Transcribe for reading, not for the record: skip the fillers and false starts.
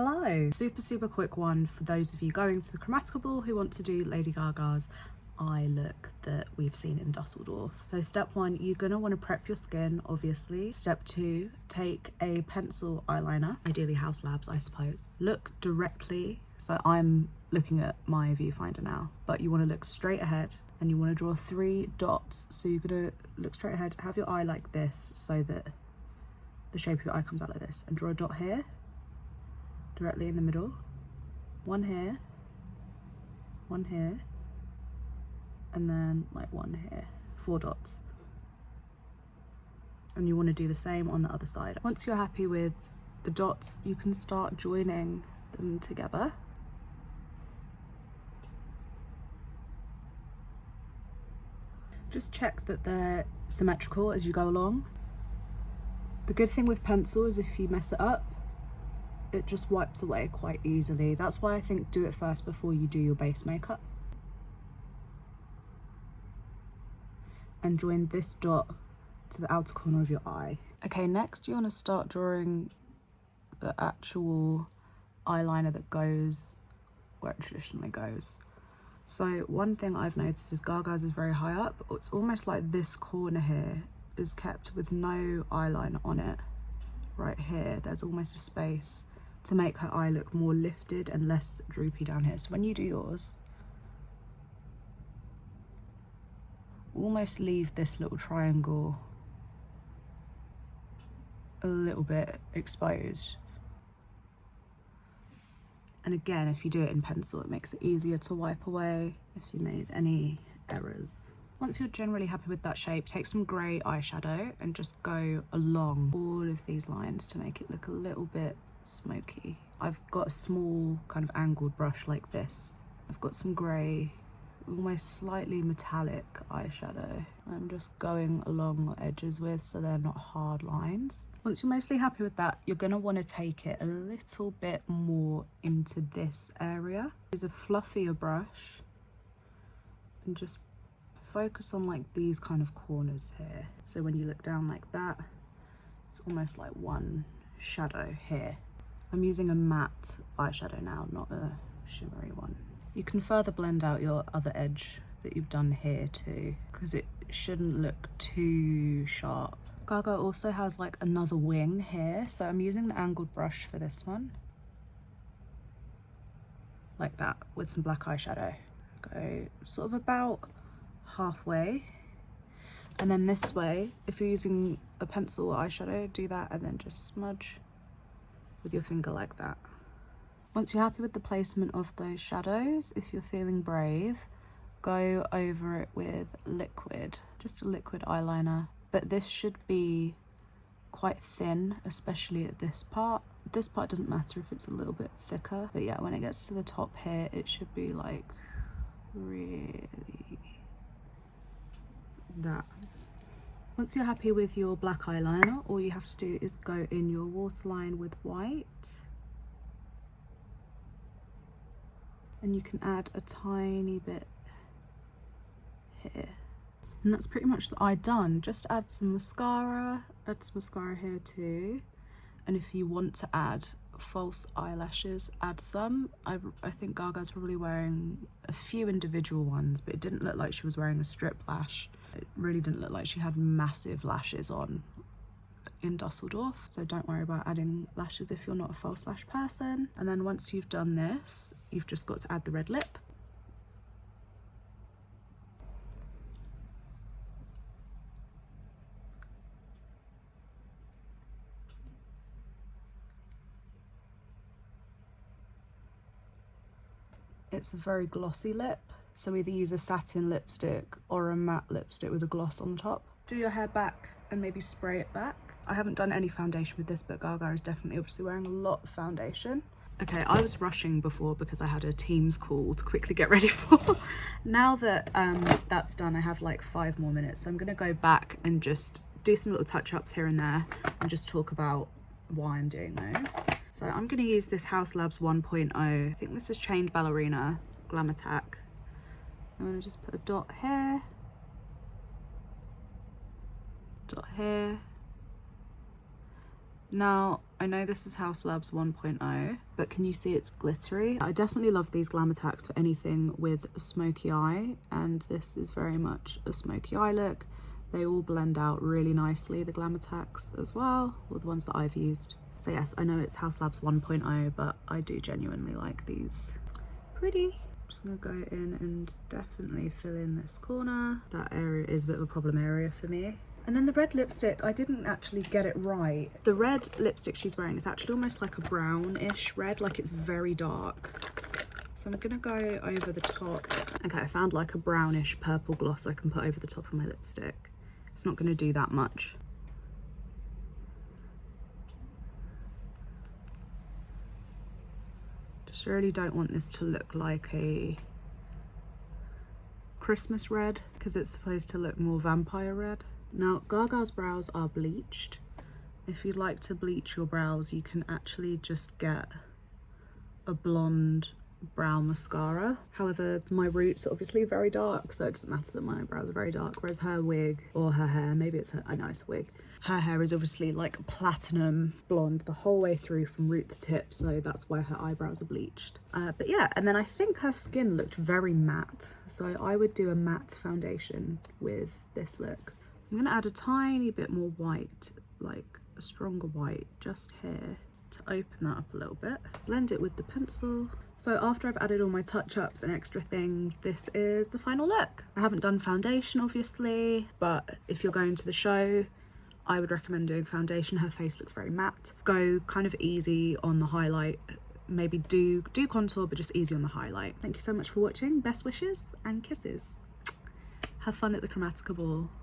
Hello! Super quick one for those of you going to the Chromatica Ball who want to do Lady Gaga's eye look that we've seen in Dusseldorf. So step 1, you're going to want to prep your skin, obviously. Step 2, take a pencil eyeliner, ideally House Labs I suppose. Look directly, so I'm looking at my viewfinder now, but you want to look straight ahead and you want to draw 3 dots. So you're going to look straight ahead, have your eye like this so that the shape of your eye comes out like this, and draw a dot here, directly in the middle, one here, and then like one here, 4 dots. And you want to do the same on the other side. Once you're happy with the dots, you can start joining them together. Just check that they're symmetrical as you go along. The good thing with pencil is if you mess it up, it just wipes away quite easily. That's why I think do it first before you do your base makeup. And join this dot to the outer corner of your eye. Okay, next you want to start drawing the actual eyeliner that goes where it traditionally goes. So one thing I've noticed is Gaga's is very high up. It's almost like this corner here is kept with no eyeliner on it. Right here, there's almost a space to make her eye look more lifted and less droopy down here. So when you do yours, almost leave this little triangle a little bit exposed. And again, if you do it in pencil, it makes it easier to wipe away if you made any errors. Once you're generally happy with that shape, take some grey eyeshadow and just go along all of these lines to make it look a little bit smoky. I've got a small kind of angled brush like this. I've got some grey, almost slightly metallic eyeshadow I'm just going along the edges with so they're not hard lines. Once you're mostly happy with that, you're going to want to take it a little bit more into this area. Use a fluffier brush and just focus on like these kind of corners here. So when you look down like that, it's almost like one shadow here. I'm using a matte eyeshadow now, not a shimmery one. You can further blend out your other edge that you've done here too, because it shouldn't look too sharp. Gaga also has like another wing here, so I'm using the angled brush for this one. Like that, with some black eyeshadow. Go sort of about halfway. And then this way, if you're using a pencil eyeshadow, do that and then just smudge with your finger like that. Once you're happy with the placement of those shadows, if you're feeling brave, go over it with liquid, just a liquid eyeliner. But this should be quite thin, especially at this part. This part doesn't matter if it's a little bit thicker, but yeah, when it gets to the top here, it should be like really that. Once you're happy with your black eyeliner, all you have to do is go in your waterline with white. And you can add a tiny bit here. And that's pretty much the eye done. Just add some mascara here too. And if you want to add false eyelashes, add some. I think Gaga's probably wearing a few individual ones, but it didn't look like she was wearing a strip lash. It really didn't look like she had massive lashes on in Dusseldorf, so don't worry about adding lashes if you're not a false lash person. And then once you've done this, you've just got to add the red lip. It's a very glossy lip, so either use a satin lipstick or a matte lipstick with a gloss on the top. Do your hair back and maybe spray it back. I haven't done any foundation with this, but Gaga is definitely obviously wearing a lot of foundation. Okay, I was rushing before because I had a Teams call to quickly get ready for. Now that that's done, I have like 5 more minutes, so I'm gonna go back and just do some little touch-ups here and there and just talk about why I'm doing those. So I'm gonna use this House Labs 1.0. I think this is Chained Ballerina Glam Attack. I'm gonna just put a dot here, Now, I know this is House Labs 1.0, but can you see it's glittery? I definitely love these Glam Attacks for anything with a smoky eye, and this is very much a smoky eye look. They all blend out really nicely, the Glam Attacks as well, or the ones that I've used. So yes, I know it's House Labs 1.0, but I do genuinely like these. Pretty. Just gonna go in and definitely fill in this corner. That area is a bit of a problem area for me. And then the red lipstick, I didn't actually get it right. The red lipstick she's wearing is actually almost like a brownish red, like it's very dark. So I'm gonna go over the top. Okay, I found like a brownish purple gloss I can put over the top of my lipstick. It's not gonna do that much. Just really don't want this to look like a Christmas red, because it's supposed to look more vampire red. Now, Gaga's brows are bleached. If you'd like to bleach your brows, you can actually just get a blonde brown mascara. However, my roots are obviously very dark, so it doesn't matter that my brows are very dark, whereas her wig, or her hair, maybe it's her, I know it's a wig. Her hair is obviously like platinum blonde the whole way through from root to tip, so that's why her eyebrows are bleached. But yeah, and then I think her skin looked very matte, so I would do a matte foundation with this look. I'm gonna add a tiny bit more white, like a stronger white just here to open that up a little bit. Blend it with the pencil. So after I've added all my touch-ups and extra things, this is the final look. I haven't done foundation obviously, but if you're going to the show, I would recommend doing foundation. Her face looks very matte. Go kind of easy on the highlight. Maybe do contour, but just easy on the highlight. Thank you so much for watching. Best wishes and kisses. Have fun at the Chromatica Ball.